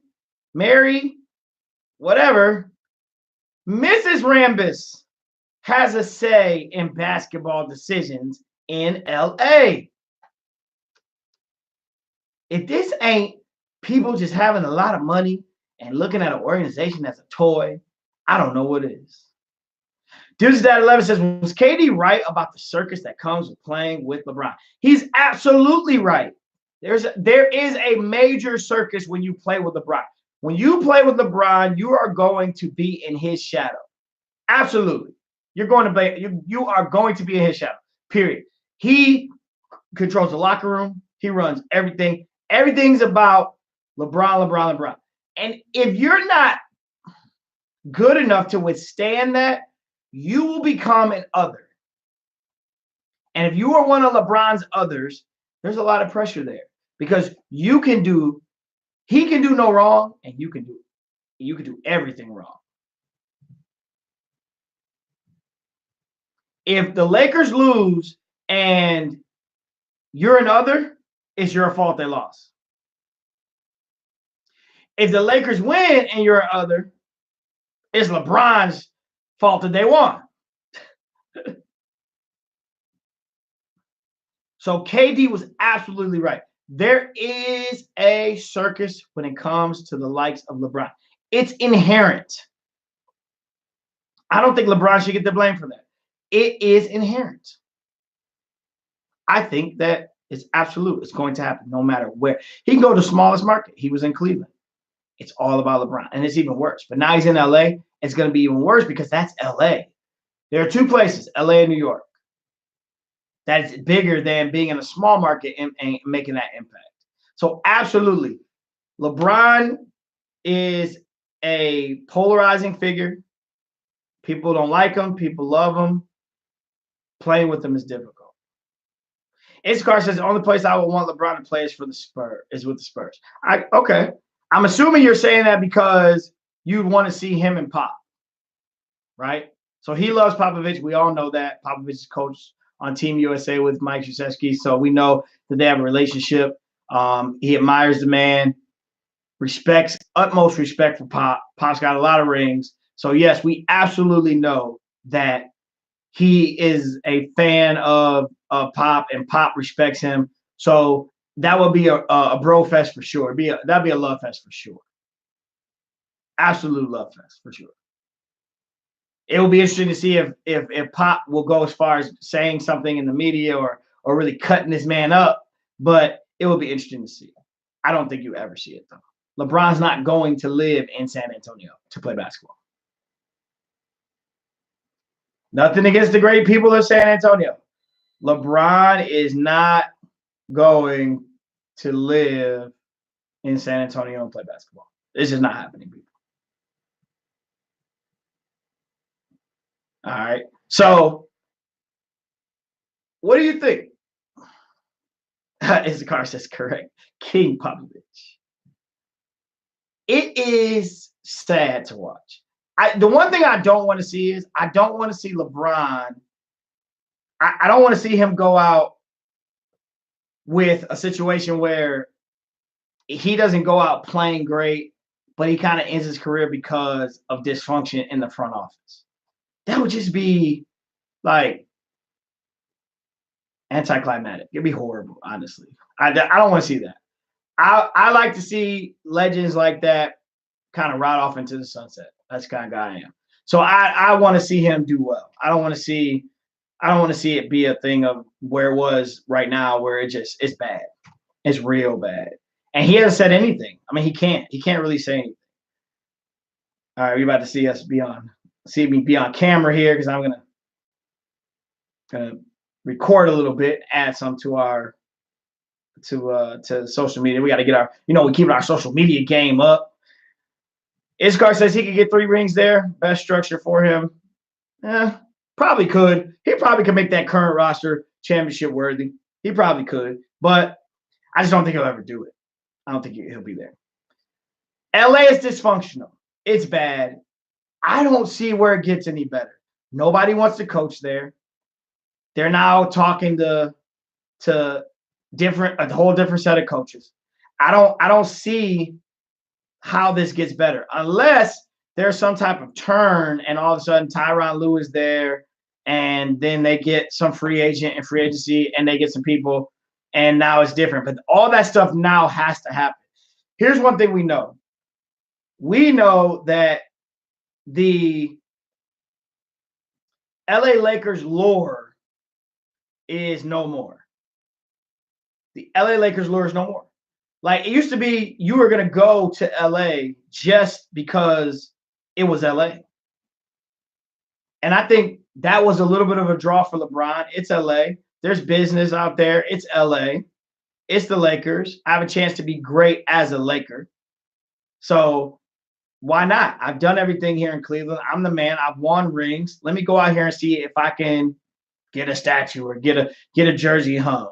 Mary, whatever. Mrs. Rambis has a say in basketball decisions in LA. If this ain't people just having a lot of money and looking at an organization as a toy, I don't know what it is. Dudes Dad 11 says, was KD right about the circus that comes with playing with LeBron? He's absolutely right. There is a major circus when you play with LeBron. When you play with LeBron, you are going to be in his shadow. Absolutely. You are going to be in his shadow. Period. He controls the locker room. He runs everything. Everything's about LeBron. And if you're not good enough to withstand that, you will become an other. And if you are one of LeBron's others, there's a lot of pressure there because he can do no wrong, and you can do everything wrong. If the Lakers lose and you're an other, it's your fault they lost. If the Lakers win and you're an other, it's LeBron's fault that they won. So KD was absolutely right. There is a circus when it comes to the likes of LeBron. It's inherent. I don't think LeBron should get the blame for that. It is inherent. I think that it's absolute. It's going to happen no matter where. He can go to the smallest market. He was in Cleveland. It's all about LeBron. And it's even worse. But now he's in LA. It's going to be even worse because that's LA. There are two places, LA and New York, that is bigger than being in a small market and making that impact. So absolutely, LeBron is a polarizing figure. People don't like him. People love him. Playing with him is difficult. Iscar says the only place I would want LeBron to play is with the Spurs. Okay. I'm assuming you're saying that because you'd want to see him and Pop, right? So he loves Popovich. We all know that. Popovich is coach on Team USA with Mike Krzyzewski, so we know that they have a relationship. He admires the man, utmost respect for Pop. Pop's got a lot of rings. So, yes, we absolutely know that he is a fan of Pop, and Pop respects him. So that would be a bro fest for sure. That'd be a love fest for sure. Absolute love fest for sure. It will be interesting to see if Pop will go as far as saying something in the media or really cutting this man up, but it will be interesting to see. I don't think you ever see it, though. LeBron's not going to live in San Antonio to play basketball. Nothing against the great people of San Antonio. LeBron is not going to live in San Antonio and play basketball. This is not happening, people. All right. So, what do you think? Isakar says correct. King Popovich. It is sad to watch. The one thing I don't want to see is I don't want to see LeBron. I don't want to see him go out with a situation where he doesn't go out playing great, but he kind of ends his career because of dysfunction in the front office. That would just be like anticlimactic. It'd be horrible, honestly. I don't want to see that. I like to see legends like that kind of ride off into the sunset. That's the kind of guy I am. So I want to see him do well. I don't want to see it be a thing of where it was right now, where it's bad. It's real bad. And he hasn't said anything. I mean, he can't really say anything. All right, you're about to see me be on camera here because I'm gonna record a little bit, add some to our to social media. We got to get we keep our social media game up. Iscar says he could get 3 rings there. Best structure for him. Probably could. He probably could make that current roster championship worthy. He probably could, but I just don't think he'll ever do it. I don't think he'll be there. LA is dysfunctional. It's bad. I don't see where it gets any better. Nobody wants to coach there. They're now talking to a whole different set of coaches. I don't see how this gets better unless there's some type of turn and all of a sudden Tyronn Lue is there and then they get some free agent and free agency and they get some people and now it's different. But all that stuff now has to happen. Here's one thing we know. We know that the LA Lakers lore is no more. The LA Lakers lure is no more. Like, it used to be you were going to go to LA just because it was LA. And I think that was a little bit of a draw for LeBron. It's LA. There's business out there. It's LA. It's the Lakers. I have a chance to be great as a Laker. So why not? I've done everything here in Cleveland. I'm the man. I've won rings. Let me go out here and see if I can get a statue or get a jersey hung.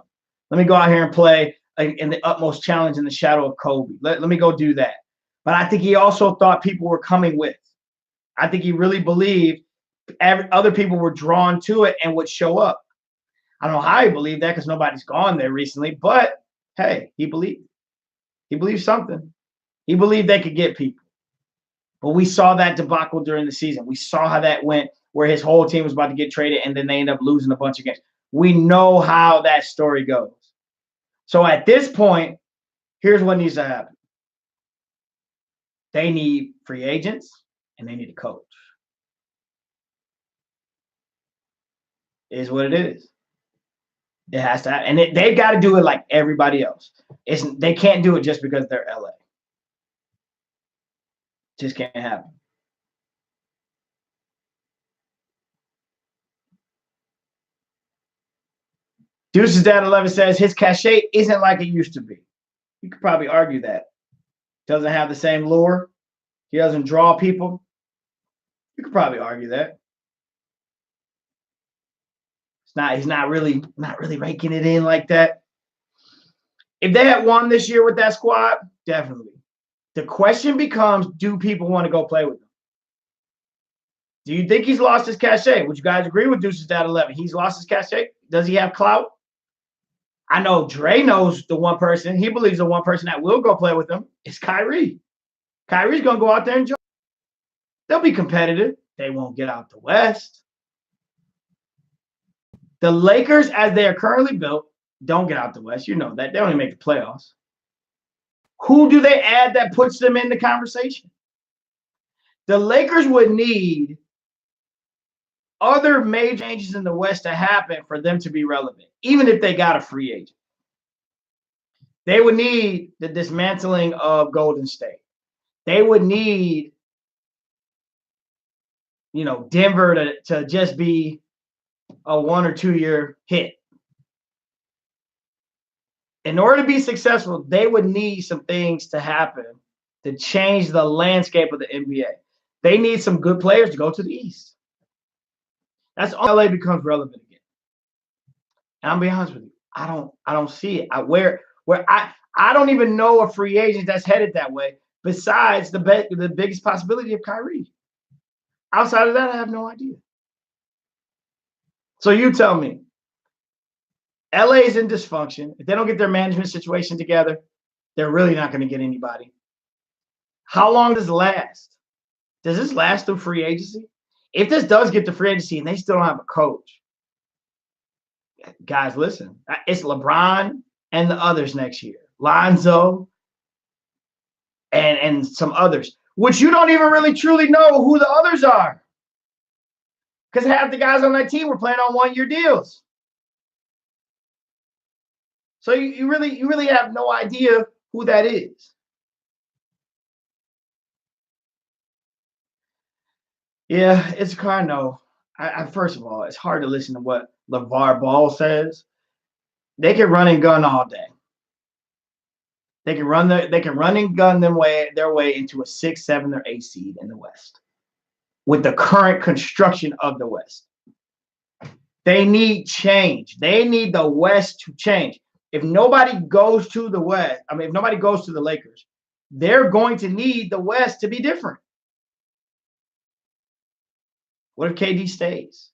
Let me go out here and play in the utmost challenge in the shadow of Kobe. Let me go do that. But I think he also thought people were coming with. I think he really believed other people were drawn to it and would show up. I don't know how he believed that because nobody's gone there recently, but hey, he believed. He believed something. He believed they could get people. But we saw that debacle during the season. We saw how that went, where his whole team was about to get traded and then they end up losing a bunch of games. We know how that story goes. So at this point, here's what needs to happen. They need free agents and they need a coach. It is what it is. It has to happen. And they've got to do it like everybody else. They can't do it just because they're LA. Just can't happen. Deuce's Dad 11 says his cachet isn't like it used to be. You could probably argue that. Doesn't have the same lure. He doesn't draw people. You could probably argue that. He's not really raking it in like that. If they had won this year with that squad, definitely. The question becomes, do people want to go play with him? Do you think he's lost his cachet? Would you guys agree with Deuce's Dad 11? He's lost his cachet? Does he have clout? I know Dre knows the one person. He believes the one person that will go play with him is Kyrie. Kyrie's going to go out there and join. They'll be competitive. They won't get out the West. The Lakers, as they are currently built, don't get out the West. You know that. They only make the playoffs. Who do they add that puts them in the conversation? The Lakers would need other major changes in the West to happen for them to be relevant, even if they got a free agent. They would need the dismantling of Golden State. They would need, Denver to just be a 1 or 2 year hit. In order to be successful, they would need some things to happen to change the landscape of the NBA. They need some good players to go to the East. That's all LA becomes relevant again. And I'm being honest with you, I don't see it. I don't even know a free agent that's headed that way. Besides the biggest possibility of Kyrie. Outside of that, I have no idea. So you tell me, LA is in dysfunction. If they don't get their management situation together, they're really not going to get anybody. How long does it last? Does this last through free agency? If this does get to free agency and they still don't have a coach, guys, listen, it's LeBron and the others next year. Lonzo and some others, which you don't even really truly know who the others are. Because half the guys on that team were playing on 1 year deals. So you really have no idea who that is. Yeah, it's kind of. First of all, it's hard to listen to what LeVar Ball says. They can run and gun all day. They can run and gun their way into a 6, 7, or 8 seed in the West with the current construction of the West. They need change. They need the West to change. If nobody goes to the West, if nobody goes to the Lakers, they're going to need the West to be different. What if KD stays?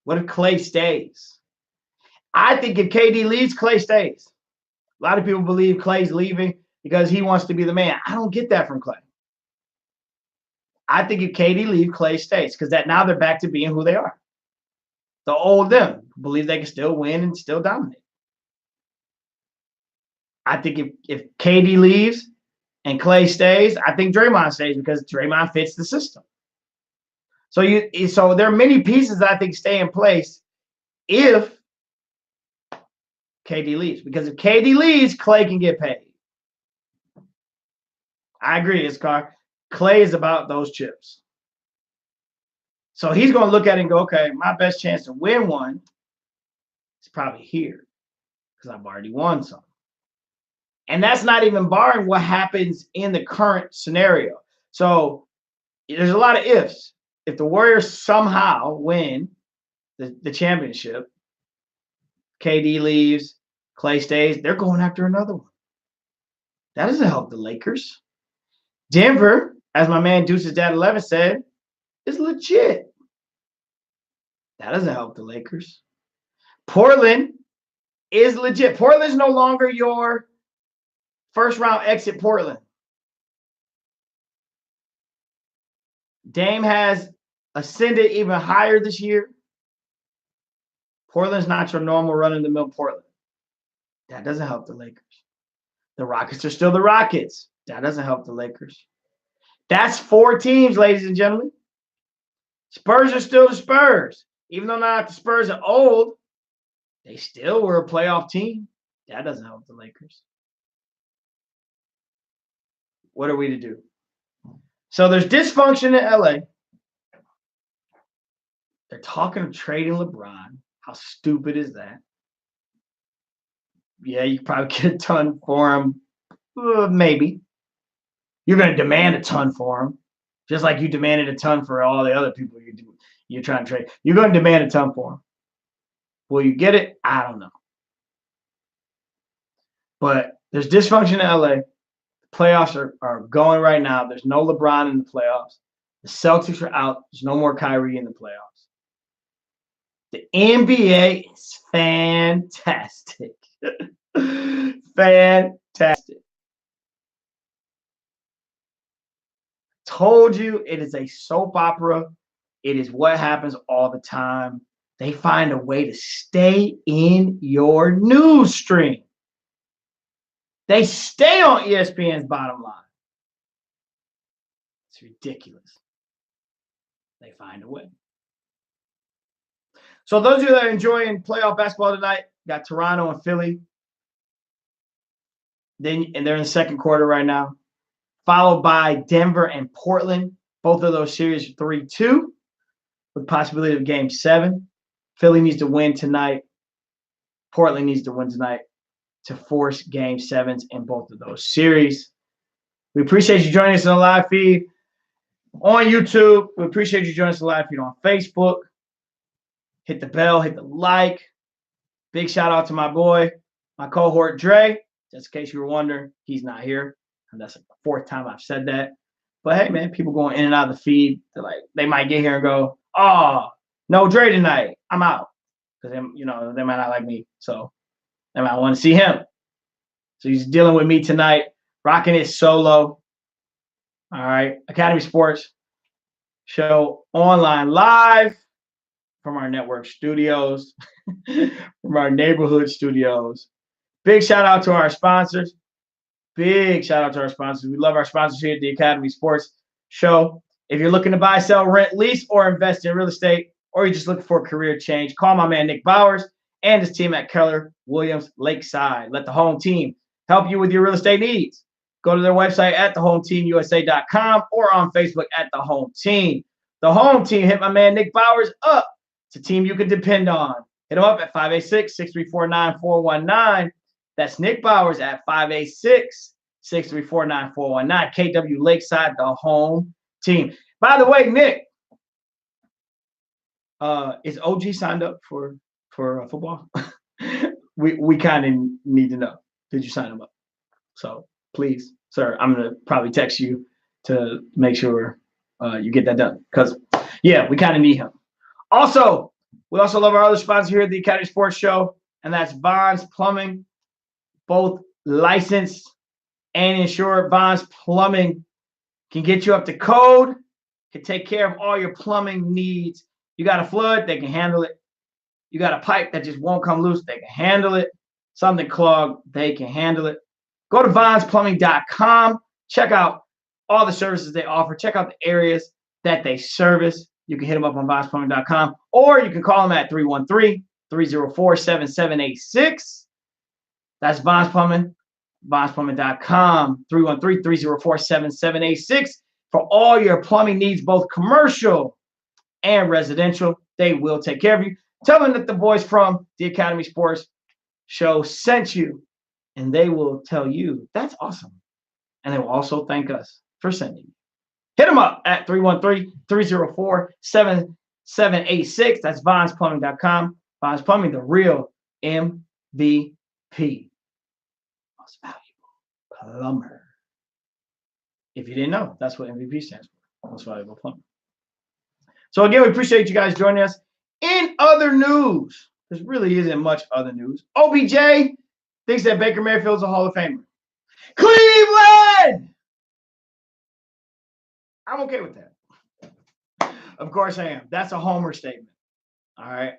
What if Klay stays? I think if KD leaves, Klay stays. A lot of people believe Klay's leaving because he wants to be the man. I don't get that from Klay. I think if KD leaves, Klay stays because now they're back to being who they are. The old them believe they can still win and still dominate. I think if KD leaves and Klay stays, I think Draymond stays because Draymond fits the system. So there are many pieces that I think stay in place if KD leaves. Because if KD leaves, Klay can get paid. I agree, Iskar. Klay is about those chips. So he's going to look at it and go, okay, my best chance to win one is probably here because I've already won some. And that's not even barring what happens in the current scenario. So there's a lot of ifs. If the Warriors somehow win the championship, KD leaves, Klay stays, they're going after another one. That doesn't help the Lakers. Denver as my man Deuce's Dad 11 said, is legit. That doesn't help the Lakers. Portland is legit. Portland's no longer your first round exit Portland. Dame has ascended even higher this year. Portland's not your normal run-of-the-mill Portland. That doesn't help the Lakers. The Rockets are still the Rockets. That doesn't help the Lakers. That's 4 teams, ladies and gentlemen. Spurs are still the Spurs. Even though not the Spurs are old, they still were a playoff team. That doesn't help the Lakers. What are we to do? So there's dysfunction in LA. They're talking of trading LeBron. How stupid is that? Yeah, you probably get a ton for him. Maybe. You're going to demand a ton for him. Just like you demanded a ton for all the other people you're trying to trade. You're going to demand a ton for him. Will you get it? I don't know. But there's dysfunction in LA. The playoffs are going right now. There's no LeBron in the playoffs. The Celtics are out. There's no more Kyrie in the playoffs. The NBA is fantastic. Fantastic. Told you it is a soap opera. It is what happens all the time. They find a way to stay in your news stream. They stay on ESPN's bottom line. It's ridiculous. They find a way. So those of you that are enjoying playoff basketball tonight, got Toronto and Philly. And they're in the second quarter right now. Followed by Denver and Portland. Both of those series 3-2 with possibility of game 7. Philly needs to win tonight. Portland needs to win tonight to force game 7s in both of those series. We appreciate you joining us on the live feed on YouTube. We appreciate you joining us on the live feed on Facebook. Hit the bell, hit the like. Big shout out to my boy, my cohort Dre. Just in case you were wondering, he's not here. And that's the 4th time I've said that. But hey, man, people going in and out of the feed. They might get here and go, oh, no Dre tonight. I'm out. Because they might not like me. So they might want to see him. So he's dealing with me tonight, rocking it solo. All right. Academy Sports Show online live from our network studios, from our neighborhood studios. Big shout out to our sponsors. Big shout out to our sponsors. We love our sponsors here at the Academy Sports Show. If you're looking to buy, sell, rent, lease, or invest in real estate, or you're just looking for a career change, call my man Nick Bowers and his team at Keller Williams Lakeside. Let the home team help you with your real estate needs. Go to their website at thehometeamusa.com or on Facebook at The Home Team. The Home Team hit my man Nick Bowers up. It's a team you can depend on. Hit him up at 586-634-9419. That's Nick Bowers at 586-634-9419. KW Lakeside, The Home Team. By the way, Nick, is OG signed up for football? we kind of need to know. Did you sign him up? So please, sir, I'm gonna probably text you to make sure you get that done. Because yeah, we kind of need him. Also, we also love our other sponsor here at the Academy Sports Show, and that's Vons Plumbing. Both licensed and insured. Vons Plumbing can get you up to code, can take care of all your plumbing needs. You got a flood, they can handle it. You got a pipe that just won't come loose, they can handle it. Something clogged, they can handle it. Go to VonsPlumbing.com. Check out all the services they offer. Check out the areas that they service. You can hit them up on VonsPlumbing.com, or you can call them at 313-304-7786. That's Vons Plumbing, VonsPlumbing.com, 313-304-7786 for all your plumbing needs, both commercial and residential. They will take care of you. Tell them that the boys from the Academy Sports Show sent you, and they will tell you that's awesome. And they will also thank us for sending you. Hit them up at 313-304-7786. That's VonsPlumbing.com. Vons Plumbing, the real MVP. Most valuable plumber. If you didn't know, that's what MVP stands for. Most Valuable Player. So again, we appreciate you guys joining us. In other news, there really isn't much other news. OBJ thinks that Baker Mayfield's a Hall of Famer. Cleveland! I'm okay with that. Of course I am. That's a homer statement. All right.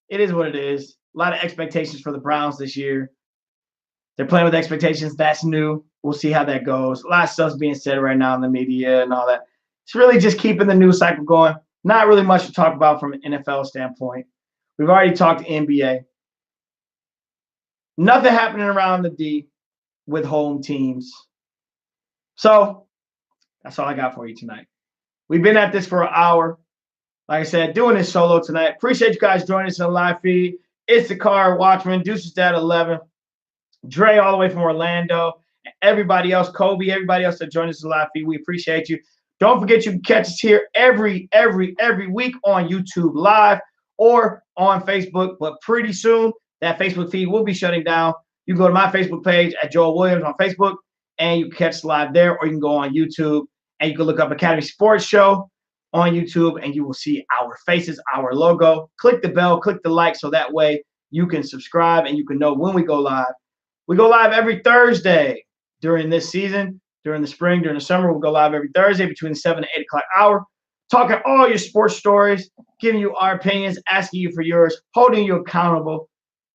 It is what it is. A lot of expectations for the Browns this year. They're playing with expectations. That's new. We'll see how that goes. A lot of stuff's being said right now in the media and all that. It's really just keeping the news cycle going. Not really much to talk about from an NFL standpoint. We've already talked NBA. Nothing happening around the D with home teams. So that's all I got for you tonight. We've been at this for an hour. Like I said, doing this solo tonight. Appreciate you guys joining us in the live feed. It's the Car Watchman, Deuces Dad 11, Dre all the way from Orlando, and everybody else, Kobe, everybody else that joined us in the live feed. We appreciate you. Don't forget you can catch us here every week on YouTube Live or on Facebook. But pretty soon, that Facebook feed will be shutting down. You can go to my Facebook page at Joel Williams on Facebook, and you can catch us live there, or you can go on YouTube, and you can look up Academy Sports Show on YouTube, and you will see our faces, our logo. Click the bell, click the like, so that way you can subscribe and you can know when we go live. We go live every Thursday during this season. During the spring, during the summer, we'll go live every Thursday between the 7 and 8 o'clock hour, talking all your sports stories, giving you our opinions, asking you for yours, holding you accountable,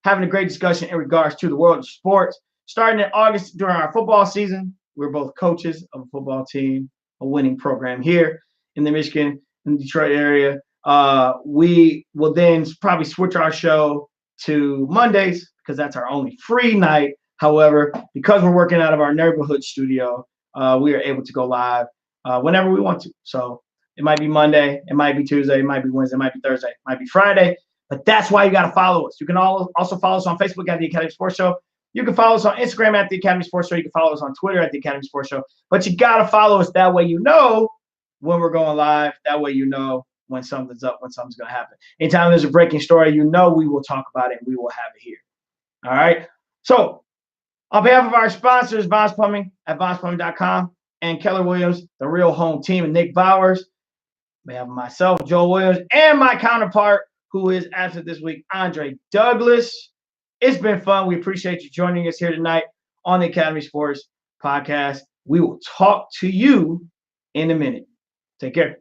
having a great discussion in regards to the world of sports. Starting in August during our football season, we're both coaches of a football team, a winning program here in the Michigan and Detroit area. We will then probably switch our show to Mondays because that's our only free night. However, because we're working out of our neighborhood studio, we are able to go live whenever we want to. So it might be Monday, it might be Tuesday, it might be Wednesday, it might be Thursday, it might be Friday. But that's why you got to follow us. You can also follow us on Facebook at The Academy Sports Show. You can follow us on Instagram at The Academy Sports Show. You can follow us on Twitter at The Academy Sports Show. But you got to follow us. That way you know when we're going live. That way you know when something's up, when something's going to happen. Anytime there's a breaking story, you know we will talk about it and we will have it here. All right? So on behalf of our sponsors, Vons Plumbing at vonsplumbing.com, and Keller Williams, the Real Home Team, and Nick Bowers, on behalf of myself, Joel Williams, and my counterpart, who is absent this week, Andre Douglas. It's been fun. We appreciate you joining us here tonight on the Academy Sports Podcast. We will talk to you in a minute. Take care.